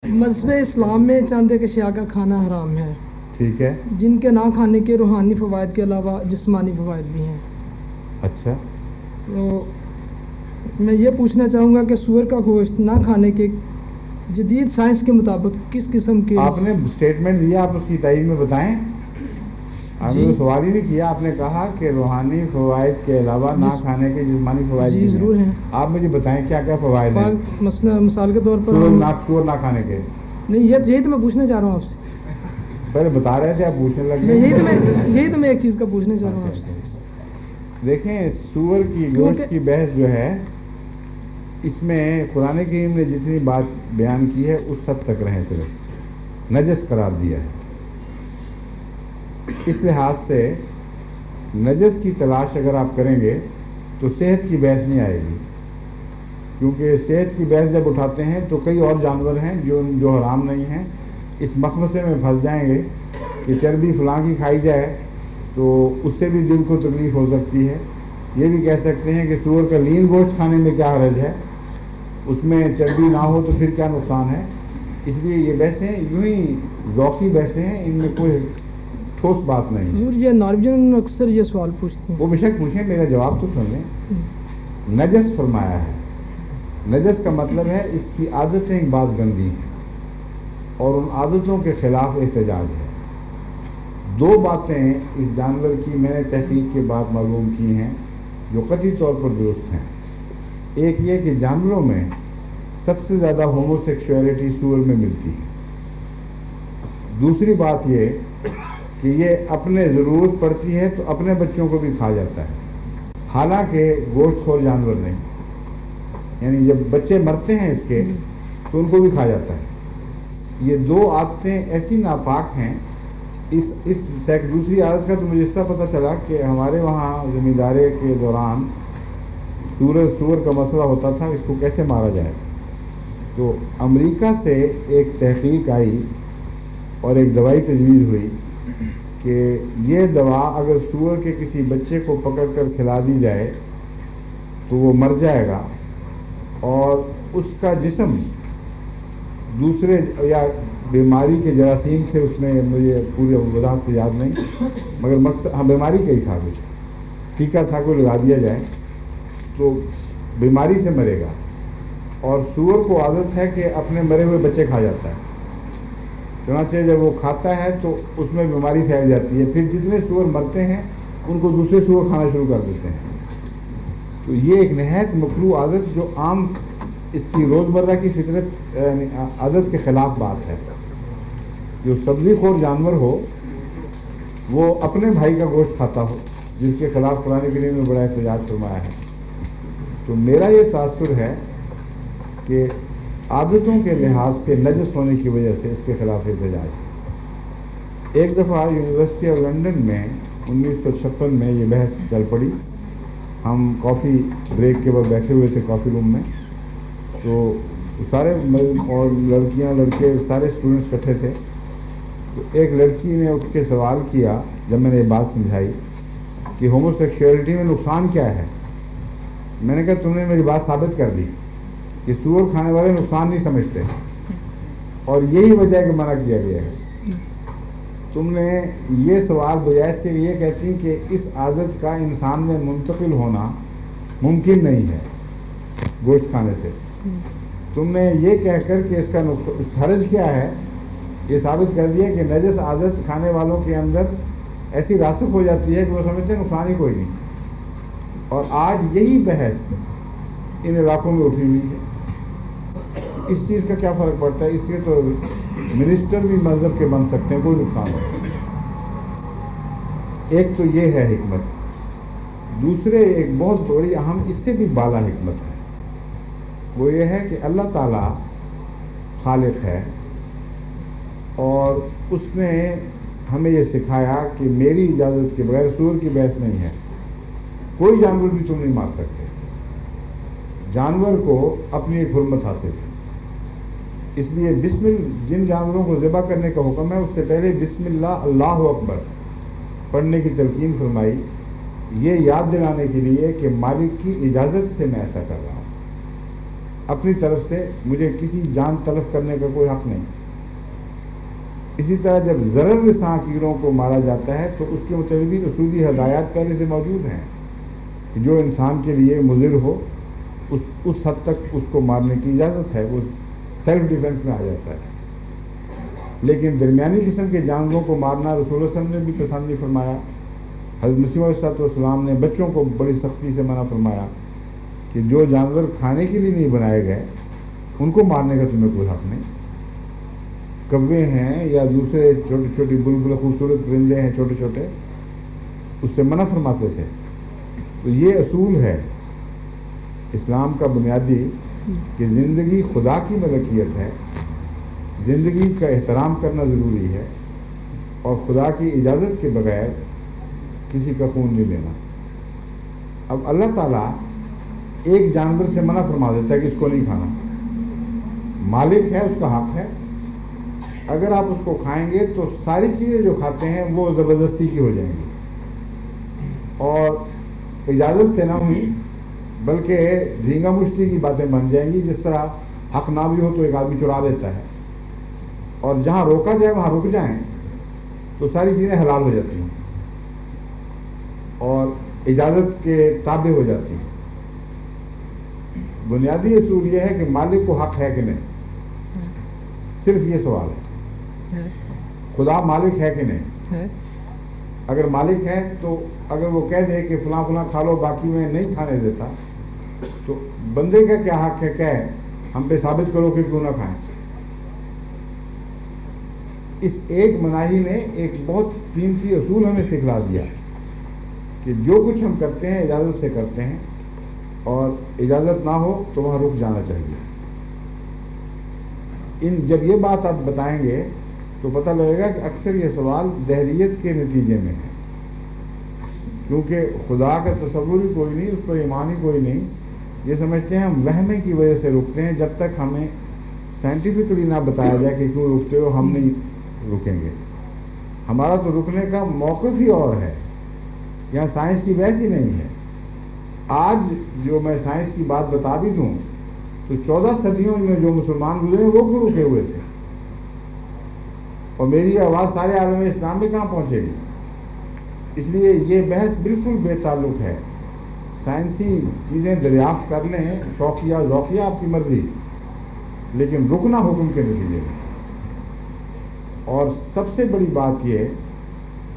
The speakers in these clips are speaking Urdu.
مذہب اسلام میں چند ایک اشیاء کا کھانا حرام ہے، ٹھیک ہے، جن کے نہ کھانے کے روحانی فوائد کے علاوہ جسمانی فوائد بھی ہیں۔ اچھا، تو میں یہ پوچھنا چاہوں گا کہ سور کا گوشت نہ کھانے کے جدید سائنس کے مطابق کس قسم کے آپ نے اسٹیٹمنٹ دیا، آپ اس کی تائید میں بتائیں۔ آپ نے جی تو سوال ہی نہیں کیا، آپ نے کہا کہ روحانی فوائد کے علاوہ نہ کھانے کے جسمانی فوائد جی بھی ضرور ہیں۔ آپ مجھے بتائیں کیا کیا فوائد ہیں مثال کے طور پر سور نہ کھانے کے؟ نہیں، یہی تو میں پوچھنا چاہ رہا ہوں آپ سے۔ پہلے بتا رہے تھے، آپ پوچھنے لگ میں گئے۔ یہی تو میں ایک چیز کا پوچھنا چاہ رہا ہوں آپ سے۔ دیکھیں، سور کی گوشت کی بحث جو ہے، اس میں قرآن کریم نے جتنی بات بیان کی ہے اس حد تک رہیں، صرف نجس قرار دیا ہے۔ اس لحاظ سے نجس کی تلاش اگر آپ کریں گے تو صحت کی بحث نہیں آئے گی، کیونکہ صحت کی بحث جب اٹھاتے ہیں تو کئی اور جانور ہیں جو حرام نہیں ہیں، اس مخمصے میں پھنس جائیں گے کہ چربی فلاں کی کھائی جائے تو اس سے بھی دل کو تکلیف ہو سکتی ہے۔ یہ بھی کہہ سکتے ہیں کہ سور کا لین گوشت کھانے میں کیا حرج ہے، اس میں چربی نہ ہو تو پھر کیا نقصان ہے۔ اس لیے یہ بحثیں یوں ہی ذوقی بحثیں ہیں، ان میں کوئی ٹھوس بات نہیں۔ حضور، یہ نارویجن اکثر یہ سوال پوچھتے ہیں۔ وہ بے شک پوچھیں، میرا جواب تو سن لیں۔ نجس فرمایا ہے، نجس کا مطلب ہے اس کی عادتیں بعض گندی ہیں اور ان عادتوں کے خلاف احتجاج ہے۔ دو باتیں اس جانور کی میں نے تحقیق کے بعد معلوم کی ہیں جو قطعی طور پر درست ہیں۔ ایک یہ کہ جانوروں میں سب سے زیادہ ہومو سیکشولیٹی سور میں ملتی ہے۔ دوسری بات یہ کہ یہ اپنے ضرورت پڑتی ہے تو اپنے بچوں کو بھی کھا جاتا ہے، حالانکہ گوشت خور جانور نہیں، یعنی جب بچے مرتے ہیں اس کے تو ان کو بھی کھا جاتا ہے۔ یہ دو عادتیں ایسی ناپاک ہیں۔ دوسری عادت کا تو مجھے اس طرح پتہ چلا کہ ہمارے وہاں زمیندارے کے دوران سور کا مسئلہ ہوتا تھا، اس کو کیسے مارا جائے۔ تو امریکہ سے ایک تحقیق آئی اور ایک دوائی تجویز ہوئی کہ یہ دوا اگر سور کے کسی بچے کو پکڑ کر کھلا دی جائے تو وہ مر جائے گا، اور اس کا جسم دوسرے یا بیماری کے جراثیم تھے، اس میں مجھے پوری وضاحت سے یاد نہیں، مگر مقصد بیماری کا ہی تھا، کچھ ٹیکہ تھا کوئی لگا دیا جائے تو بیماری سے مرے گا۔ اور سور کو عادت ہے کہ اپنے مرے ہوئے بچے کھا جاتا ہے، چنانچہ جب وہ کھاتا ہے تو اس میں بیماری پھیل جاتی ہے، پھر جتنے سور مرتے ہیں ان کو دوسرے سور کھانا شروع کر دیتے ہیں۔ تو یہ ایک نہایت مکروہ عادت جو عام اس کی روزمرہ کی فطرت عادت کے خلاف بات ہے۔ جو سبزی خور جانور ہو وہ اپنے بھائی کا گوشت کھاتا ہو، جس کے خلاف قرآن کریم میں بڑا احتجاج فرمایا ہے۔ تو میرا یہ تاثر ہے کہ عادتوں کے لحاظ سے نجس ہونے کی وجہ سے اس کے خلاف احتجاج۔ ایک دفعہ یونیورسٹی آف لنڈن میں 1956 میں یہ بحث چل پڑی۔ ہم کافی بریک کے بعد بیٹھے ہوئے تھے کافی روم میں، تو سارے اور لڑکیاں لڑکے سارے اسٹوڈنٹس اکٹھے تھے۔ تو ایک لڑکی نے اٹھ کے سوال کیا جب میں نے یہ بات سمجھائی کہ ہومو سیکشولیٹی میں نقصان کیا ہے۔ میں نے کہا تم نے میری بات ثابت کر دی کہ سور کھانے والے نقصان نہیں سمجھتے، اور یہی وجہ ہے کہ منع کیا گیا ہے۔ تم نے یہ سوال بجائے اس کے لیے کہتی ہیں کہ اس عادت کا انسان میں منتقل ہونا ممکن نہیں ہے گوشت کھانے سے، تم نے یہ کہہ کر کہ اس کا حرج کیا ہے یہ ثابت کر دیا کہ نجس عادت کھانے والوں کے اندر ایسی راسخ ہو جاتی ہے کہ وہ سمجھتے ہیں نقصان ہی کوئی نہیں۔ اور آج یہی بحث ان علاقوں میں اٹھی ہوئی ہے۔ اس چیز کا کیا فرق پڑتا ہے؟ اس لیے تو منسٹر بھی مذہب کے بن سکتے ہیں، کوئی نقصان نہیں۔ ایک تو یہ ہے حکمت۔ دوسرے ایک بہت بڑی اہم اس سے بھی بالا حکمت ہے، وہ یہ ہے کہ اللہ تعالیٰ خالق ہے اور اس نے ہمیں یہ سکھایا کہ میری اجازت کے بغیر سور کی بحث نہیں ہے، کوئی جانور بھی تم نہیں مار سکتے۔ جانور کو اپنی ایک حرمت حاصل ہے، اس لیے جن جانوروں کو ذبح کرنے کا حکم ہے اس سے پہلے بسم اللہ اللہ اکبر پڑھنے کی تلقین فرمائی، یہ یاد دلانے کے لیے کہ مالک کی اجازت سے میں ایسا کر رہا ہوں۔ اپنی طرف سے مجھے کسی جان تلف کرنے کا کوئی حق نہیں. اسی طرح جب ضرر رساں کیڑوں کو مارا جاتا ہے تو اس کے متعلق اصولی ہدایات پہلے سے موجود ہیں کہ جو انسان کے لیے مضر ہو اس حد تک اس کو مارنے کی اجازت ہے, وہ سیلف ڈیفنس میں آ جاتا ہے. لیکن درمیانی قسم کے جانوروں کو مارنا رسول اللہ صلی اللہ علیہ وسلم نے بھی پسند نہیں فرمایا. حضرت مسیح علیہ السلام نے بچوں کو بڑی سختی سے منع فرمایا کہ جو جانور کھانے کے لیے نہیں بنائے گئے ان کو مارنے کا تمہیں کوئی حق نہیں. کوے ہیں یا دوسرے چھوٹی چھوٹی بلبل خوبصورت پرندے ہیں چھوٹے چھوٹے, اس سے منع فرماتے تھے. تو یہ اصول ہے اسلام کا بنیادی کہ زندگی خدا کی ملکیت ہے, زندگی کا احترام کرنا ضروری ہے اور خدا کی اجازت کے بغیر کسی کا خون نہیں لینا. اب اللہ تعالیٰ ایک جانور سے منع فرما دیتا ہے کہ اس کو نہیں کھانا, مالک ہے, اس کا حق ہے. اگر آپ اس کو کھائیں گے تو ساری چیزیں جو کھاتے ہیں وہ زبردستی کی ہو جائیں گی اور اجازت سے نہ ہوئی بلکہ جھینگا مشتی کی باتیں بن جائیں گی. جس طرح حق نہ بھی ہو تو ایک آدمی چرا دیتا ہے, اور جہاں روکا جائے وہاں رک جائیں تو ساری چیزیں حلال ہو جاتی ہیں اور اجازت کے تابع ہو جاتی ہیں. بنیادی اصول یہ ہے کہ مالک کو حق ہے کہ نہیں, صرف یہ سوال ہے. خدا مالک ہے کہ نہیں؟ اگر مالک ہے تو اگر وہ کہہ دے کہ فلاں فلاں کھا لو باقی میں نہیں کھانے دیتا, تو بندے کا کیا حق ہے کہ ہم پہ ثابت کرو کہ کیوں نہ کھائیں. اس ایک مناہی نے ایک بہت قیمتی اصول ہمیں سکھلا دیا کہ جو کچھ ہم کرتے ہیں اجازت سے کرتے ہیں اور اجازت نہ ہو تو وہاں رک جانا چاہیے. جب یہ بات آپ بتائیں گے تو پتہ لگے گا کہ اکثر یہ سوال دہریت کے نتیجے میں ہے, کیونکہ خدا کا تصور ہی کوئی نہیں, اس پر ایمان ہی کوئی نہیں. یہ سمجھتے ہیں ہم وہمے کی وجہ سے رکتے ہیں, جب تک ہمیں سائنٹیفکلی نہ بتایا جائے کہ کیوں رکتے ہو ہم نہیں رکیں گے. ہمارا تو رکنے کا موقف ہی اور ہے, یہاں سائنس کی بحث ہی نہیں ہے. آج جو میں سائنس کی بات بتا بھی دوں تو 14 صدیوں میں جو مسلمان گزرے وہ کیوں رکے ہوئے تھے, اور میری آواز سارے عالم اسلام میں کہاں پہنچے گی. اس لیے یہ بحث بالکل بے تعلق ہے. سائنسی چیزیں دریافت کر لیں, شوقیہ ذوقیہ آپ کی مرضی, لیکن رکنا حکم کے نتیجے میں. اور سب سے بڑی بات یہ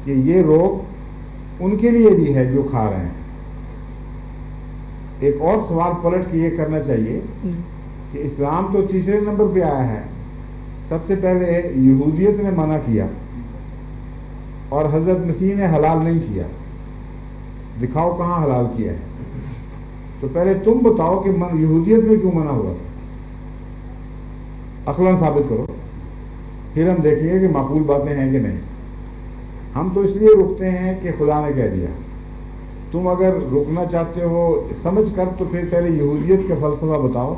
کہ یہ روک ان کے لیے بھی ہے جو کھا رہے ہیں. ایک اور سوال پلٹ کے یہ کرنا چاہیے کہ اسلام تو تیسرے نمبر پہ آیا ہے. سب سے پہلے یہودیت نے منع کیا اور حضرت مسیح نے حلال نہیں کیا. دکھاؤ کہاں حلال کیا ہے. تو پہلے تم بتاؤ کہ یہودیت میں کیوں منع ہوا تھا, عقلاً ثابت کرو, پھر ہم دیکھیں گے کہ معقول باتیں ہیں کہ نہیں. ہم تو اس لیے رکتے ہیں کہ خدا نے کہہ دیا. تم اگر رکنا چاہتے ہو سمجھ کر تو پھر پہلے یہودیت کا فلسفہ بتاؤ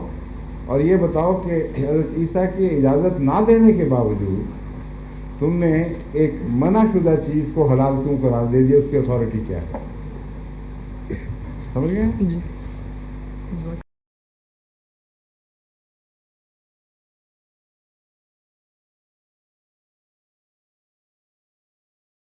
اور یہ بتاؤ کہ حضرت عیسیٰ کی اجازت نہ دینے کے باوجود تم نے ایک منع شدہ چیز کو حلال کیوں قرار دے دیا, اس کی اتھارٹی کیا ہے. سمجھ گئے؟